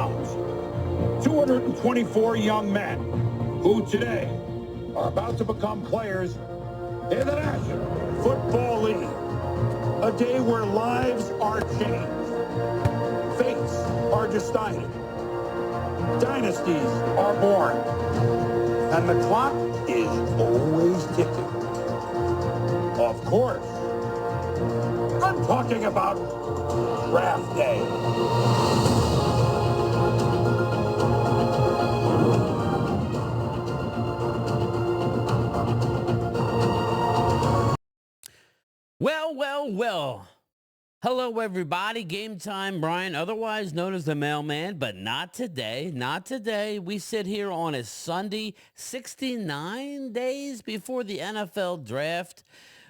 Browns. 224 young men who today are about to become players in the National Football League. A day where lives are changed, fates are decided, dynasties are born, and the clock is always ticking. Of course, I'm talking about draft day. Well. Hello, everybody. Game time, Brian, otherwise known as the mailman, but not today. Not today. We sit here on a Sunday, 69 days before the NFL draft.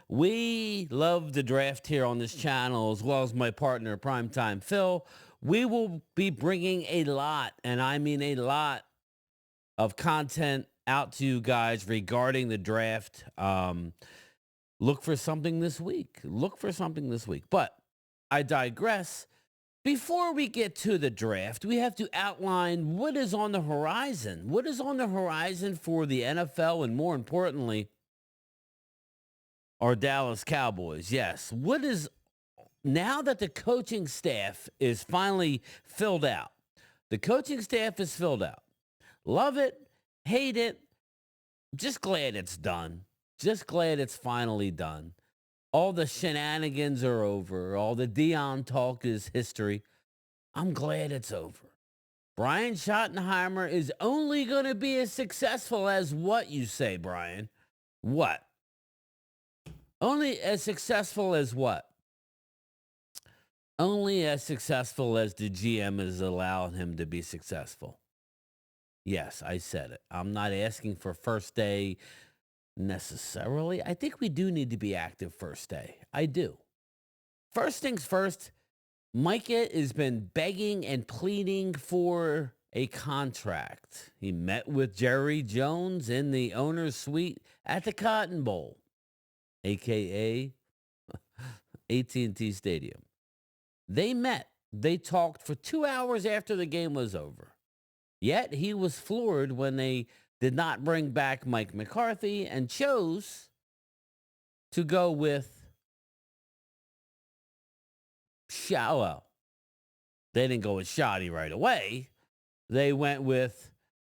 We love the draft here on this channel, as well as my partner, Primetime Phil. We will be bringing a lot, and I mean a lot, of content out to you guys regarding the draft. Look for something this week. But I digress. Before we get to the draft, we have to outline what is on the horizon. What is on the horizon for the NFL and, more importantly, our Dallas Cowboys? Yes. What is, now that the coaching staff is finally filled out? The coaching staff is filled out. Love it, hate it, just glad it's done. Just glad it's finally done. All the shenanigans are over. All the Dion talk is history. I'm glad it's over. Brian Schottenheimer is only going to be as successful as what, you say, Brian? What? Only as successful as what? Only as successful as the GM is allowing him to be successful. Yes, I said it. I'm not asking for first day necessarily. I think we do need to be active first day. I do. First things first, Micah has been begging and pleading for a contract. He met with Jerry Jones in the owner's suite at the Cotton Bowl, a.k.a. AT&T Stadium. They met. They talked for 2 hours after the game was over. Yet he was floored when they did not bring back Mike McCarthy and chose to go with Shallow. They didn't go with Shoddy right away. They went with,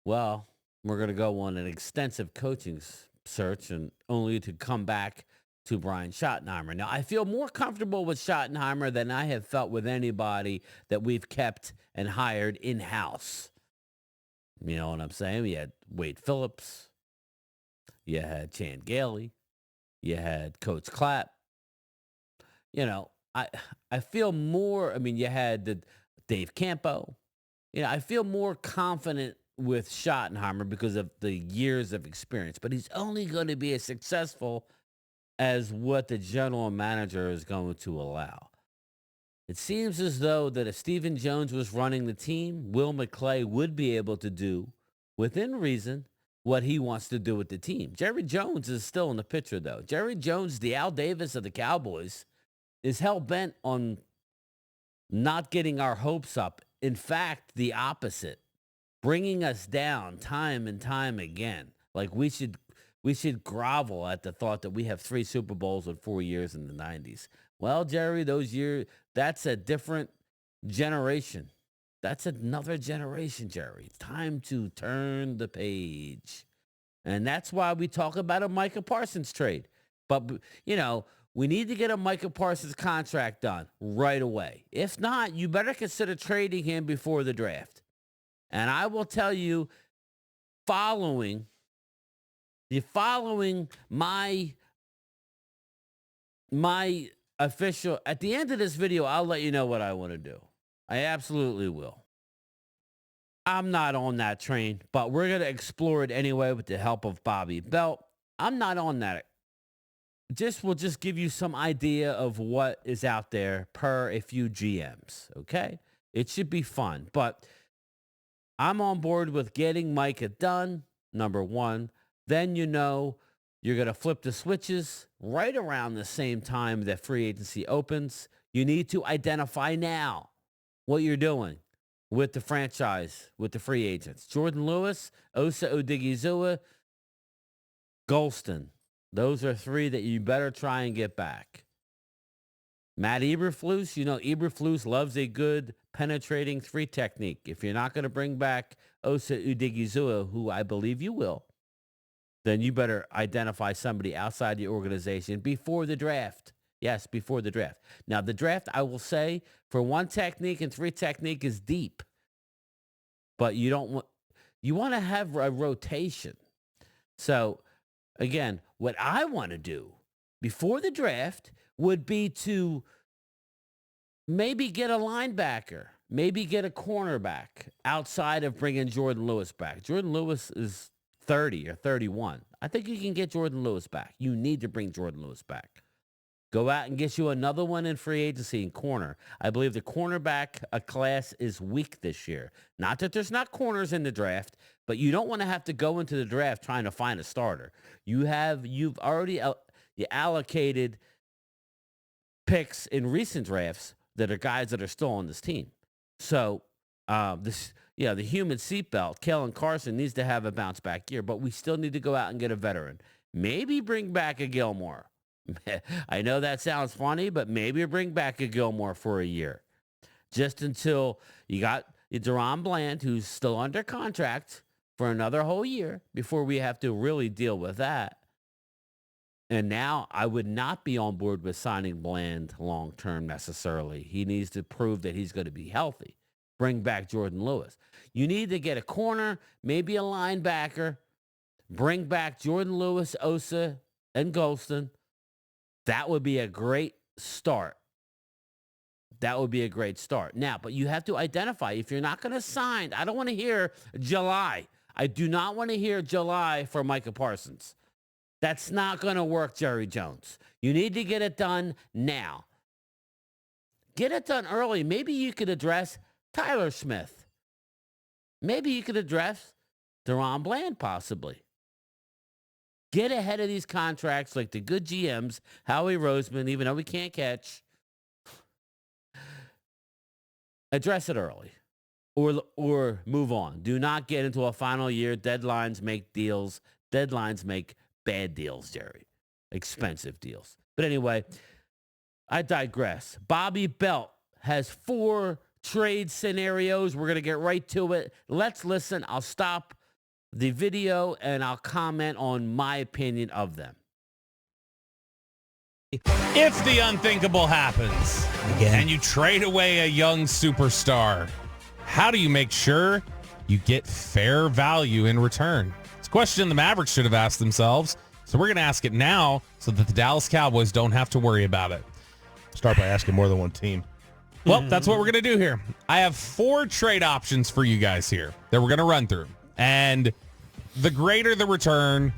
well, we're going to go on an extensive coaching search and only to come back to Brian Schottenheimer. Now, I feel more comfortable with Schottenheimer than I have felt with anybody that we've kept and hired in-house. You know what I'm saying? We had Wade Phillips. You had Chan Gailey. You had Coach Clapp. You know, I feel more, I mean, you had the Dave Campo. You know, I feel more confident with Schottenheimer because of the years of experience. But he's only going to be as successful as what the general manager is going to allow. It seems as though that if Stephen Jones was running the team, Will McClay would be able to do, within reason, what he wants to do with the team. Jerry Jones is still in the picture, though. Jerry Jones, the Al Davis of the Cowboys, is hell-bent on not getting our hopes up. In fact, the opposite, bringing us down time and time again. Like we should grovel at the thought that we have 3 Super Bowls in 4 years in the 90s. Well, Jerry, those years, that's a different generation. That's another generation, Jerry. It's time to turn the page. And that's why we talk about a Micah Parsons trade. But, you know, we need to get a Micah Parsons contract done right away. If not, you better consider trading him before the draft. And I will tell you, following my official, at the end of this video, I'll let you know what I want to do. I absolutely will. I'm not on that train, but we're going to explore it anyway with the help of Bobby Belt. I'm not on that. We'll just give you some idea of what is out there per a few GMs, okay? It should be fun, but I'm on board with getting Micah done, number one. Then you know you're going to flip the switches right around the same time that free agency opens. You need to identify now what you're doing. with the franchise, with the free agents. Jordan Lewis, Osa Odigizua, Golston. Those are three that you better try and get back. Matt Eberflus, Eberflus loves a good penetrating three technique. If you're not going to bring back Osa Odigizua, who I believe you will, then you better identify somebody outside the organization before the draft. Yes, before the draft. Now, the draft, I will say, for one technique and three technique is deep. But you want to have a rotation. So, again, what I want to do before the draft would be to maybe get a linebacker, maybe get a cornerback outside of bringing Jordan Lewis back. Jordan Lewis is 30 or 31. I think you can get Jordan Lewis back. You need to bring Jordan Lewis back. Go out and get you another one in free agency in corner. I believe the cornerback class is weak this year. Not that there's not corners in the draft, but you don't want to have to go into the draft trying to find a starter. You've already allocated picks in recent drafts that are guys that are still on this team. So the human seatbelt, Kellen Carson needs to have a bounce back year, but we still need to go out and get a veteran. Maybe bring back a Gilmore. I know that sounds funny, but maybe bring back a Gilmore for a year. Just until you got Deron Bland, who's still under contract for another whole year before we have to really deal with that. And now I would not be on board with signing Bland long-term necessarily. He needs to prove that he's going to be healthy. Bring back Jordan Lewis. You need to get a corner, maybe a linebacker. Bring back Jordan Lewis, Osa, and Golston. That would be a great start. That would be a great start. Now, but you have to identify if you're not going to sign. I don't want to hear July. I do not want to hear July for Micah Parsons. That's not going to work, Jerry Jones. You need to get it done now. Get it done early. Maybe you could address Tyler Smith. Maybe you could address Deron Bland possibly. Get ahead of these contracts like the good GMs, Howie Roseman, even though we can't catch. Address it early or move on. Do not get into a final year. Deadlines make deals. Deadlines make bad deals, Jerry. Expensive deals. But anyway, I digress. Bobby Belt has 4 trade scenarios. We're going to get right to it. Let's listen. I'll stop the video and I'll comment on my opinion of them. If the unthinkable happens and you trade away a young superstar, how do you make sure you get fair value in return? It's a question the Mavericks should have asked themselves. So we're going to ask it now so that the Dallas Cowboys don't have to worry about it. Start by asking more than one team. Well, that's what we're going to do here. I have 4 trade options for you guys here that we're going to run through. And the greater the return,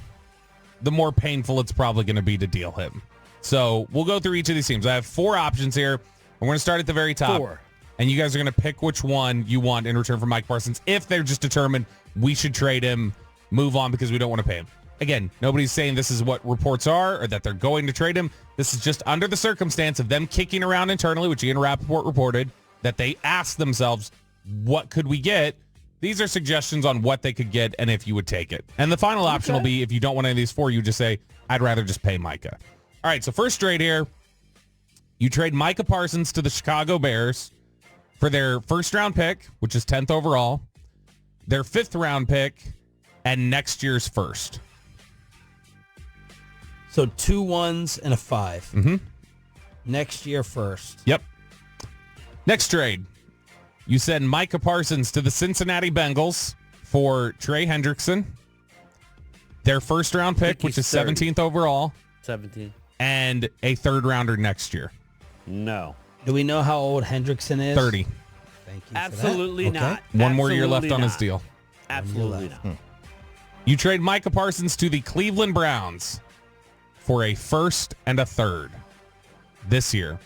the more painful it's probably going to be to deal him. So we'll go through each of these teams. I have 4 options here. We're going to start at the very top. 4. And you guys are going to pick which one you want in return for Mike Parsons. If they're just determined we should trade him, move on because we don't want to pay him. Again, nobody's saying this is what reports are or that they're going to trade him. This is just under the circumstance of them kicking around internally, which Ian Rappaport reported, that they asked themselves, what could we get? These are suggestions on what they could get and if you would take it. And the final option will be if you don't want any of these 4, you just say, I'd rather just pay Micah. All right, so first trade here, you trade Micah Parsons to the Chicago Bears for their first-round pick, which is 10th overall, their 5th-round pick, and next year's first. So 2 1s and a 5. Mm-hmm. Next year first. Yep. Next trade. You send Micah Parsons to the Cincinnati Bengals for Trey Hendrickson, their first-round pick, which is 17th overall. 17. And a 3rd-rounder next year. No. Do we know how old Hendrickson is? 30. Thank you. Absolutely not. One more year left on Absolutely his not. deal. Absolutely not. You trade Micah Parsons to the Cleveland Browns for a 1st and a 3rd this year.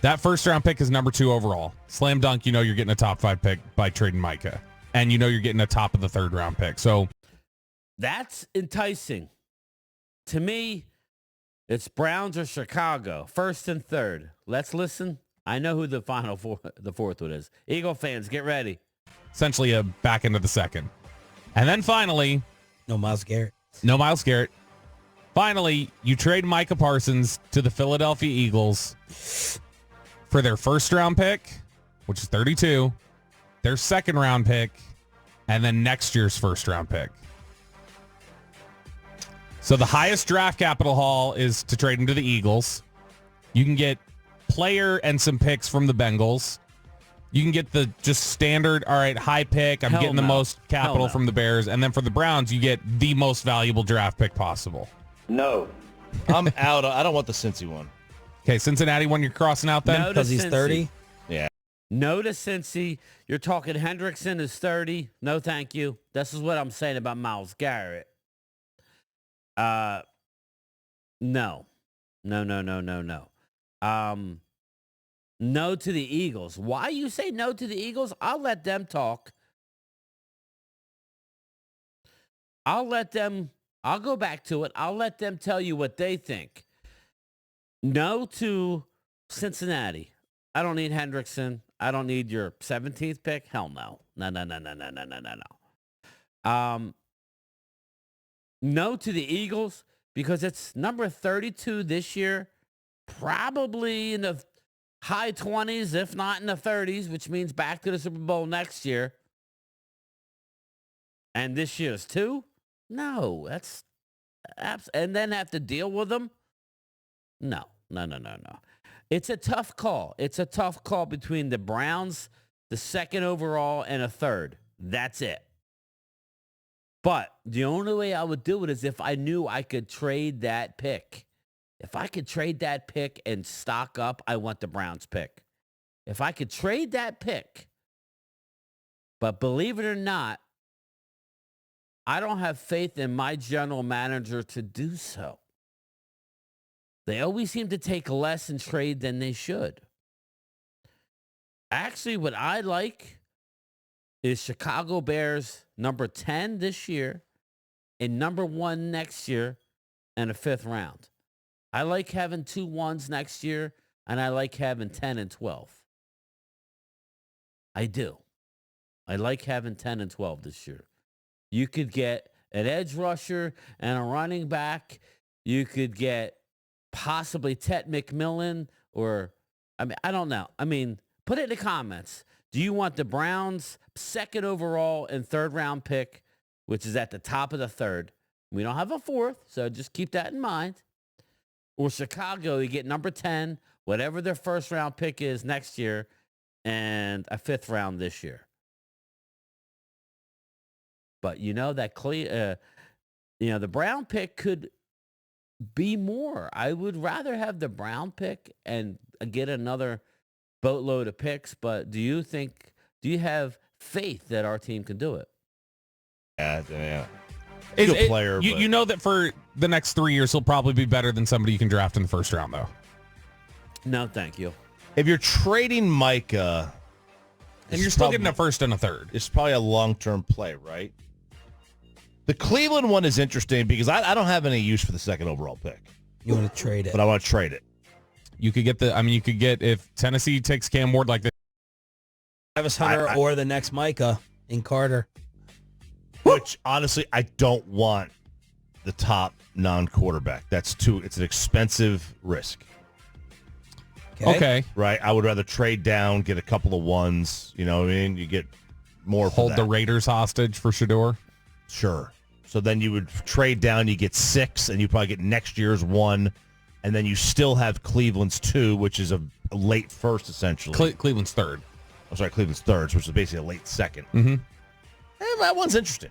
That first-round pick is number 2 overall. Slam dunk, you know you're getting a top 5 pick by trading Micah. And you know you're getting a top of the 3rd-round pick. So That's enticing. To me, it's Browns or Chicago, 1st and 3rd. Let's listen. I know who the final 4th one is. Eagle fans, get ready. essentially a back end of the second. And then finally, No Myles Garrett. no Myles Garrett. Finally, you trade Micah Parsons to the Philadelphia Eagles for their first-round pick, which is 32, their second-round pick, and then next year's first-round pick. So the highest draft capital haul is to trade him to the Eagles. You can get player and some picks from the Bengals. You can get the just standard, all right, high pick. I'm Hell getting the no. most capital Hell no. from the Bears. And then for the Browns, you get the most valuable draft pick possible. No. I'm out. I don't want the Cincy one. Okay, Cincinnati one you're crossing out then? No to Because he's Cincy. 30. Yeah. No to Cincy. You're talking Hendrickson is 30. No, thank you. This is what I'm saying about Myles Garrett. No. No. No to the Eagles. Why you say no to the Eagles? I'll let them talk. I'll go back to it. I'll let them tell you what they think. No to Cincinnati. I don't need Hendrickson. I don't need your 17th pick. Hell no. No. No to the Eagles because it's number 32 this year, probably in the high 20s, if not in the 30s, which means back to the Super Bowl next year. And this year's 2? No, that's and then have to deal with them? No. It's a tough call. It's a tough call between the Browns, the second overall, and a third. That's it. But the only way I would do it is if I knew I could trade that pick. If I could trade that pick and stock up, I want the Browns pick. If I could trade that pick, but believe it or not, I don't have faith in my general manager to do so. They always seem to take less in trade than they should. Actually, what I like is Chicago Bears number 10 this year and number 1 next year and a 5th round. I like having 2 1s next year, and I like having 10 and 12. I do. I like having 10 and 12 this year. You could get an edge rusher and a running back. You could get possibly Ted McMillan or, I don't know. Put it in the comments. Do you want the Browns' second overall and 3rd round pick, which is at the top of the 3rd? We don't have a 4th, so just keep that in mind. Or Chicago, you get number 10, whatever their 1st round pick is next year, and a 5th round this year. But that the Brown pick could be more. I would rather have the Brown pick and get another boatload of picks. But do you have faith that our team can do it? Yeah. Good player. You know that for the next 3 years, he'll probably be better than somebody you can draft in the 1st round, though. No, thank you. If you're trading Micah, And you're still getting a 1st and a 3rd. it's probably a long-term play, right? The Cleveland one is interesting because I don't have any use for the 2nd overall pick, You want to trade it. but I want to trade it. You could get if Tennessee takes Cam Ward like this. Travis Hunter or the next Micah in Carter. Which, honestly, I don't want the top non-quarterback. It's an expensive risk. Okay. Right? I would rather trade down, get a couple of ones. You know what I mean? You get more for Hold that. the Raiders hostage for Shador. Sure. So then you would trade down, you get 6, and you probably get next year's 1, and then you still have Cleveland's 2, which is a late 1st, essentially. Cleveland's 3rd. I'm sorry, Cleveland's 3rd, which is basically a late 2nd. Mm-hmm. That one's interesting.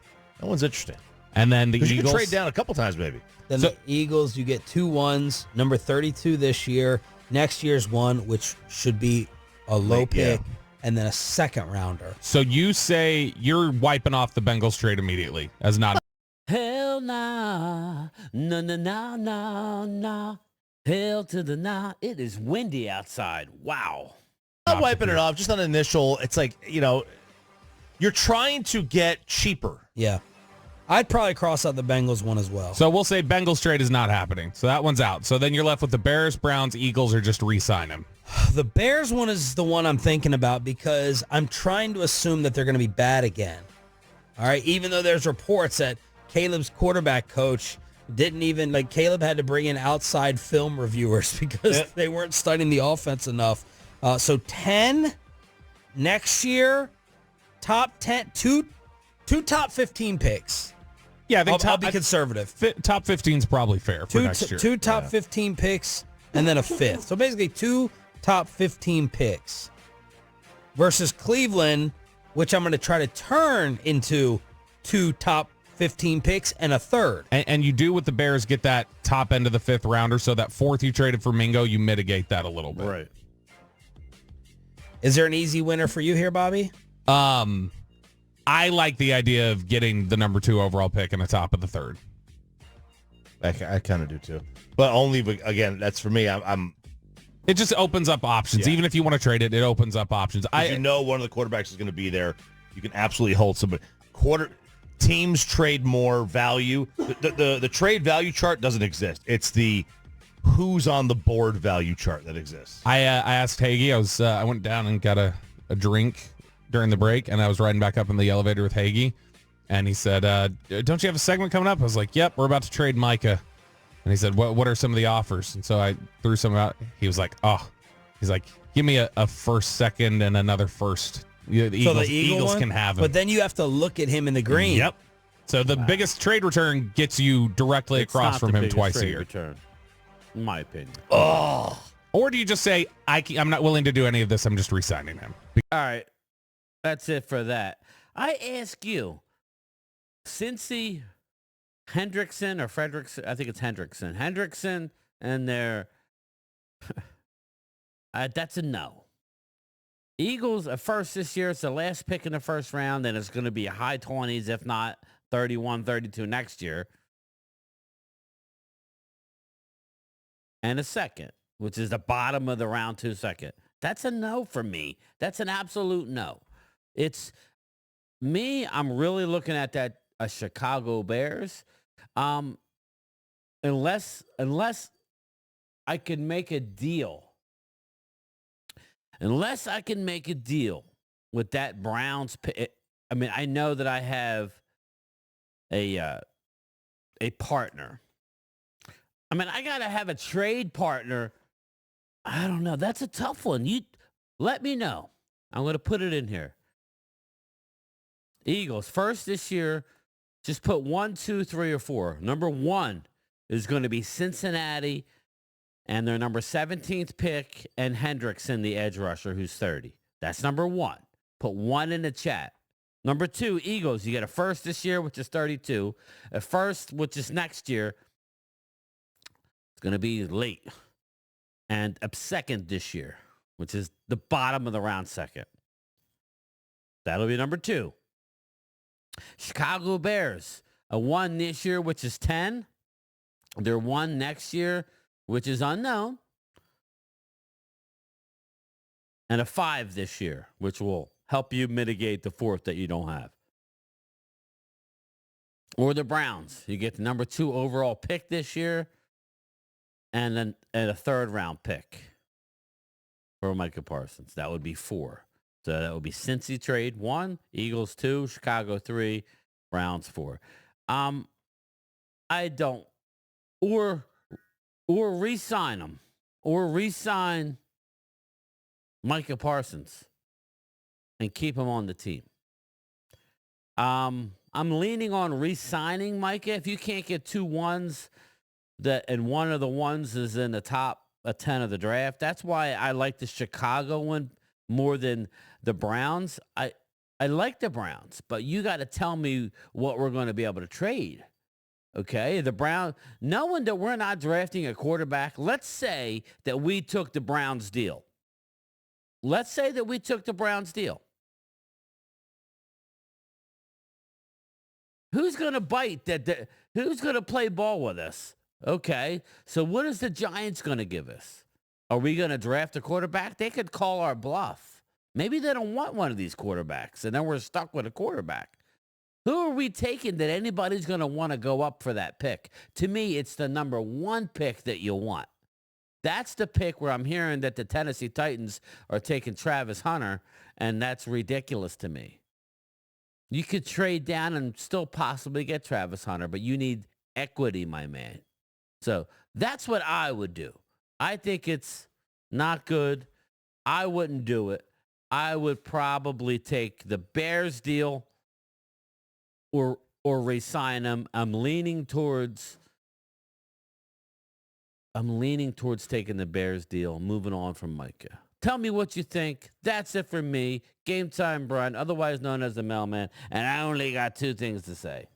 And then the Because you Eagles. can trade down a couple times, maybe. Then the Eagles, you get 2 1s, number 32 this year, next year's 1, which should be a low pick, and then a 2nd rounder. So you say you're wiping off the Bengals trade immediately as not. Hell nah. No. Hell to the nah. It is windy outside. Wow. Not wiping it off, just on initial. It's like, you're trying to get cheaper. Yeah. I'd probably cross out the Bengals one as well. So we'll say Bengals trade is not happening. So that one's out. So then you're left with the Bears, Browns, Eagles, or just re-sign him. The Bears one is the one I'm thinking about because I'm trying to assume that they're going to be bad again. All right, even though there's reports that Caleb's quarterback coach didn't even, like, Caleb had to bring in outside film reviewers because they weren't studying the offense enough. So 10 next year, top 10, two top 15 picks. Yeah, I think I'll be conservative. Top 15 is probably fair for next year. Two top 15 picks and then a fifth. So basically 2 top 15 picks versus Cleveland, which I'm going to try to turn into 2 top 15 picks and a third. And you do with the Bears get that top end of the 5th rounder, so that 4th you traded for Mingo, you mitigate that a little bit. Right. Is there an easy winner for you here, Bobby? I like the idea of getting the number 2 overall pick in the top of the 3rd. I kind of do too, but only again. That's for me. I'm. It just opens up options. Yeah. Even if you want to trade it, it opens up options. You know one of the quarterbacks is going to be there. You can absolutely hold somebody. Teams trade more value. The trade value chart doesn't exist. It's the who's on the board value chart that exists. I asked Hagee. I went down and got a drink during the break, and I was riding back up in the elevator with Hagee, and he said, "Don't you have a segment coming up?" I was like, "Yep, we're about to trade Micah." And he said, "What are some of the offers?" And so I threw some out. He was like, he's like, "Give me a first, second, and another first." The Eagles can have him. But then you have to look at him in the green. Yep. So the biggest trade return gets you directly across from him twice a year. Return, in my opinion. Or do you just say, I'm not willing to do any of this, I'm just re-signing him? All right. That's it for that. I ask you, Cincy, Hendrickson, or Fredrickson, I think it's Hendrickson. Hendrickson and their, that's a no. Eagles, at first this year, it's the last pick in the first round, and it's going to be high 20s, if not 31, 32 next year. And a second, which is the bottom of the round 2 second. That's a no for me. That's an absolute no. It's me, I'm really looking at that Chicago Bears. Unless I can make a deal. Unless I can make a deal with that Browns pick. I mean, I know that I have a partner. I mean, I got to have a trade partner. I don't know. That's a tough one. You let me know. I'm going to put it in here. Eagles, first this year, just put 1, 2, 3, or 4. Number 1 is going to be Cincinnati and their number 17th pick and Hendrickson, the edge rusher, who's 30. That's number 1. Put 1 in the chat. Number 2, Eagles. You get a first this year, which is 32. A first, which is next year. It's going to be late. And a second this year, which is the bottom of the round second. That'll be number 2. Chicago Bears. A 1 this year, which is 10. Their 1 next year, which is unknown. And a 5 this year, which will help you mitigate the 4th that you don't have. Or the Browns. You get the number 2 overall pick this year and then a 3rd round pick for Micah Parsons. That would be 4. So that would be Cincy trade 1, Eagles 2, Chicago 3, Browns 4. I don't. Or re-sign them. Or re-sign Micah Parsons and keep him on the team. I'm leaning on re-signing Micah. If you can't get 2 1s, and one of the ones is in the top 10 of the draft, that's why I like the Chicago one more than the Browns. I like the Browns, but you got to tell me what we're going to be able to trade. Okay, the Browns, knowing that we're not drafting a quarterback, let's say that we took the Browns deal. Let's say that we took the Browns deal. Who's going to bite that? Who's going to play ball with us? Okay, so what is the Giants going to give us? Are we going to draft a quarterback? They could call our bluff. Maybe they don't want one of these quarterbacks, and then we're stuck with a quarterback. Who are we taking that anybody's going to want to go up for that pick? To me, it's the number 1 pick that you want. That's the pick where I'm hearing that the Tennessee Titans are taking Travis Hunter, and that's ridiculous to me. You could trade down and still possibly get Travis Hunter, but you need equity, my man. So that's what I would do. I think it's not good. I wouldn't do it. I would probably take the Bears deal or re-sign him. I'm leaning towards taking the Bears deal, moving on from Micah. Tell me what you think. That's it for me. Game Time Brian, otherwise known as the Mailman, and I only got 2 things to say.